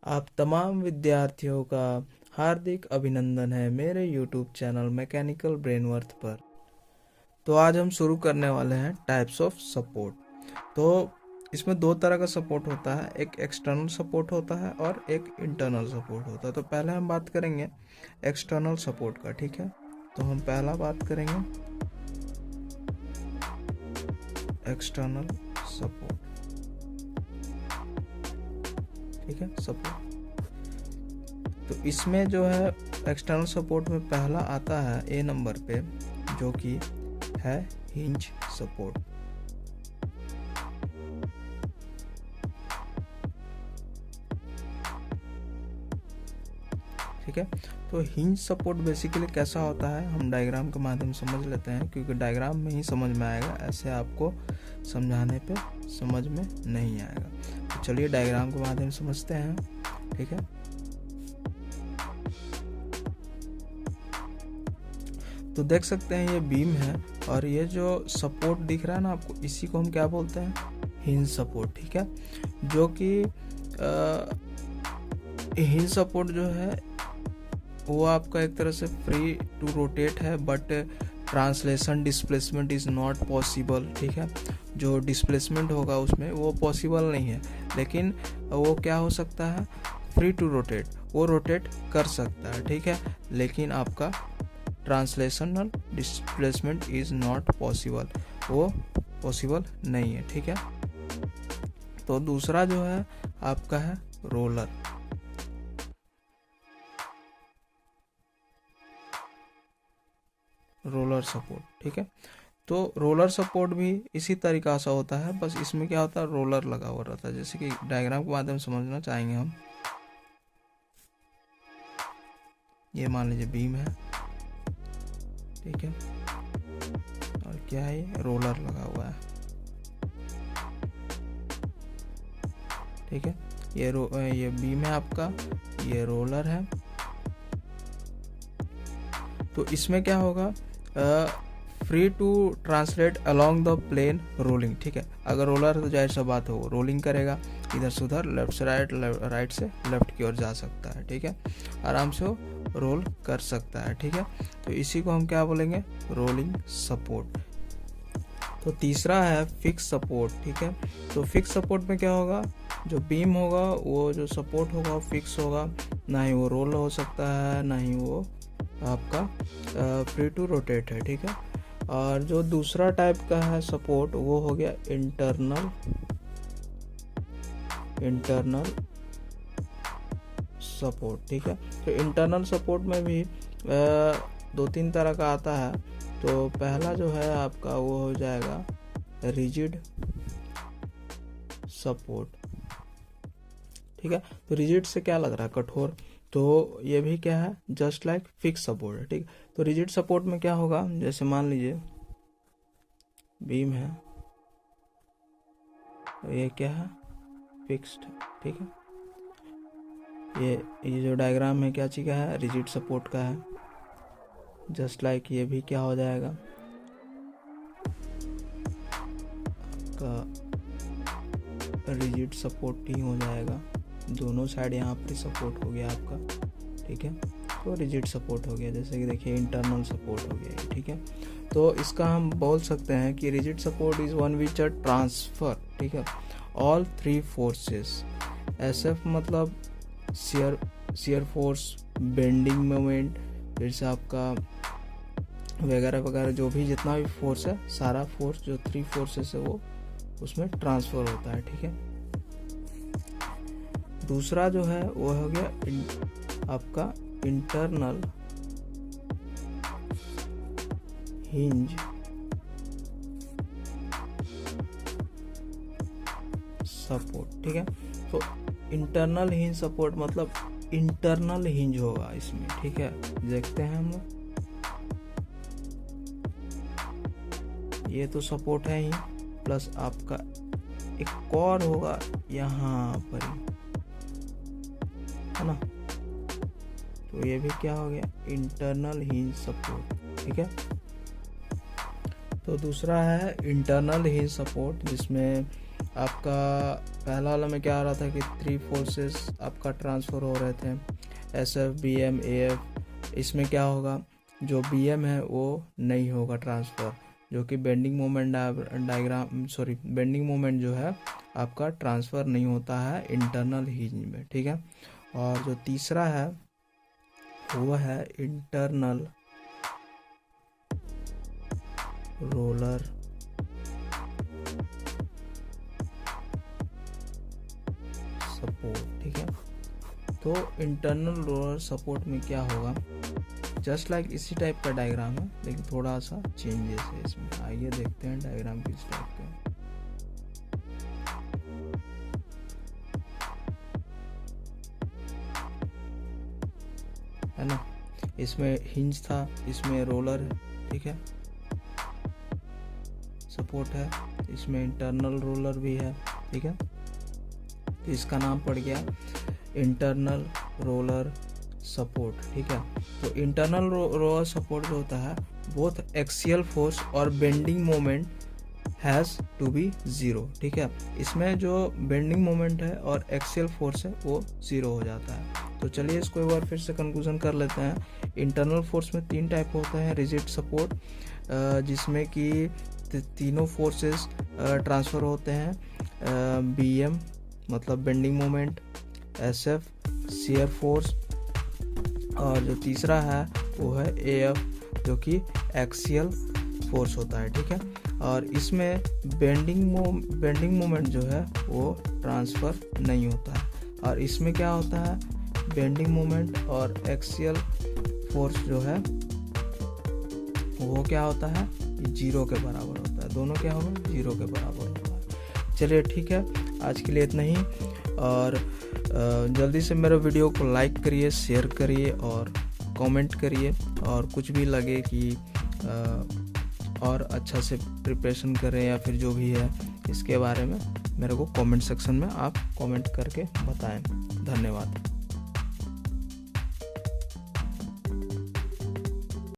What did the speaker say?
आप तमाम विद्यार्थियों का हार्दिक अभिनंदन है मेरे YouTube चैनल मैकेनिकल ब्रेनवर्थ पर। तो आज हम शुरू करने वाले हैं टाइप्स ऑफ सपोर्ट। तो इसमें दो तरह का सपोर्ट होता है, एक एक्सटर्नल सपोर्ट होता है और एक इंटरनल सपोर्ट होता है। तो पहले हम बात करेंगे एक्सटर्नल सपोर्ट का, ठीक है। तो हम पहला बात करेंगे एक्सटर्नल सपोर्ट, ठीक है, सपोर्ट। तो इसमें जो है एक्सटर्नल सपोर्ट में पहला आता है ए नंबर पे, जो कि है हिंज सपोर्ट। ठीक है, तो हिंज सपोर्ट बेसिकली कैसा होता है हम डायग्राम के माध्यम से समझ लेते हैं, क्योंकि डायग्राम में ही समझ में आएगा, ऐसे आपको समझाने पे समझ में नहीं आएगा। तो चलिए डायग्राम के माध्यम से समझते हैं, ठीक है। तो देख सकते हैं ये बीम है और ये जो सपोर्ट दिख रहा है ना आपको, इसी को हम क्या बोलते हैं, हिंज सपोर्ट, ठीक है। जो कि हिंज सपोर्ट जो है वो आपका एक तरह से फ्री टू रोटेट है, but translation displacement is not possible, ठीक है। जो डिस्प्लेसमेंट होगा उसमें वो पॉसिबल नहीं है, लेकिन वो क्या हो सकता है, फ्री टू रोटेट, वो रोटेट कर सकता है, ठीक है। लेकिन आपका translational displacement is not possible, वो पॉसिबल नहीं है, ठीक है। तो दूसरा जो है आपका है रोलर। रोलर सपोर्ट, ठीक है। तो रोलर सपोर्ट भी इसी तरीका से होता है, बस इसमें क्या होता है, रोलर लगा हुआ रहता है। जैसे कि डायग्राम के माध्यम से समझना चाहेंगे हम, ये मान लीजिए बीम है, ठीक है, और क्या है, ये रोलर लगा हुआ है, ठीक है। ये बीम है आपका, ये रोलर है। तो इसमें क्या होगा, free to translate along the plane rolling, ठीक है। अगर रोलर तो जाहिर सा बात हो रोलिंग करेगा, इधर से उधर, लेफ्ट से राइट, राइट से लेफ्ट की ओर जा सकता है, ठीक है, आराम से वो रोल कर सकता है, ठीक है। तो इसी को हम क्या बोलेंगे, रोलिंग सपोर्ट। तो तीसरा है फिक्स सपोर्ट, ठीक है। तो फिक्स सपोर्ट में क्या होगा, जो बीम होगा, वो जो सपोर्ट होगा वो फिक्स होगा, ना ही वो रोल हो सकता है, ना ही वो आपका फ्री टू रोटेट है, ठीक है। और जो दूसरा टाइप का है सपोर्ट, वो हो गया इंटरनल सपोर्ट, ठीक है। तो इंटरनल सपोर्ट में भी दो तीन तरह का आता है। तो पहला जो है आपका वो हो जाएगा रिजिड सपोर्ट, ठीक है। तो रिजिड से क्या लग रहा है, कठोर, तो ये भी क्या है, जस्ट लाइक फिक्स सपोर्ट है, ठीक। तो रिजिड सपोर्ट में क्या होगा, जैसे मान लीजिए बीम है, तो ये क्या है, फिक्स्ड, ठीक है। ये जो डायग्राम है क्या चीज़ का है, रिजिड सपोर्ट का है। जस्ट लाइक ये भी क्या हो जाएगा आपका रिजिड सपोर्ट ही हो जाएगा, दोनों साइड यहाँ पर सपोर्ट हो गया आपका, ठीक है। तो रिजिड सपोर्ट हो गया, जैसे कि देखिए इंटरनल सपोर्ट हो गया, ठीक है। तो इसका हम बोल सकते हैं कि rigid support is one which transfer, ठीक है, ऑल थ्री फोर्सेस। SF मतलब शियर फोर्स, बेंडिंग मोमेंट, फिर से आपका वगैरह वगैरह, जो भी जितना भी फोर्स है, सारा फोर्स जो थ्री फोर्सेस है वो उसमें ट्रांसफर होता है, ठीक है। दूसरा जो है वो हो गया आपका इंटरनल हिंज सपोर्ट, ठीक है। तो इंटरनल हिंज सपोर्ट मतलब इंटरनल हिंज होगा इसमें, ठीक है। देखते हैं हम लोग, ये तो सपोर्ट है ही, प्लस आपका एक और होगा यहाँ पर ही, है ना। तो ये भी क्या हो गया, इंटरनल हिंज सपोर्ट, ठीक है। तो दूसरा है इंटरनल हिंज सपोर्ट, जिसमें आपका पहला वाला में क्या आ रहा था कि 3 फोर्सेस आपका ट्रांसफ़र हो रहे थे, SF, BM, AF। इसमें क्या होगा, जो BM है वो नहीं होगा ट्रांसफ़र, जो कि बेंडिंग मोमेंट जो है आपका ट्रांसफ़र नहीं होता है इंटरनल हिंज में, ठीक है। और जो तीसरा है वो है इंटरनल रोलर सपोर्ट, ठीक है। तो इंटरनल रोलर सपोर्ट में क्या होगा, जस्ट लाइक इसी टाइप का डायग्राम है, लेकिन थोड़ा सा चेंजेस है इसमें। आइए देखते हैं डायग्राम किस टाइप का है ना। इसमें हिंज था, इसमें रोलर है, ठीक है, सपोर्ट है, इसमें इंटरनल रोलर भी है, ठीक है। तो इसका नाम पड़ गया इंटरनल रोलर सपोर्ट, ठीक है। तो इंटरनल रोलर सपोर्ट जो होता है, बोथ एक्सियल फोर्स और bending moment has to be 0, ठीक है। इसमें जो बेंडिंग मोमेंट है और एक्सियल फोर्स है वो 0 हो जाता है। तो चलिए इसको एक बार फिर से कंक्लूजन कर लेते हैं। इंटरनल फोर्स में 3 टाइप होते हैं। रिजिड सपोर्ट, जिसमें कि तीनों फोर्सेस ट्रांसफ़र होते हैं, BM मतलब bending moment, SF shear force, और जो तीसरा है वो है AF जो कि एक्सियल फोर्स होता है, ठीक है। और इसमें बेंडिंग मोमेंट जो है वो ट्रांसफ़र नहीं होता है। और इसमें क्या होता है, बेंडिंग मोमेंट और एक्सियल फोर्स जो है वो क्या होता है, 0 के बराबर होता है। दोनों क्या होगा, 0 के बराबर होता है। चलिए ठीक है, आज के लिए इतना ही। और जल्दी से मेरे वीडियो को लाइक करिए, शेयर करिए और कमेंट करिए। और कुछ भी लगे कि और अच्छा से प्रिपरेशन करें या फिर जो भी है इसके बारे में मेरे को कमेंट सेक्शन में आप कमेंट करके बताएं। धन्यवाद।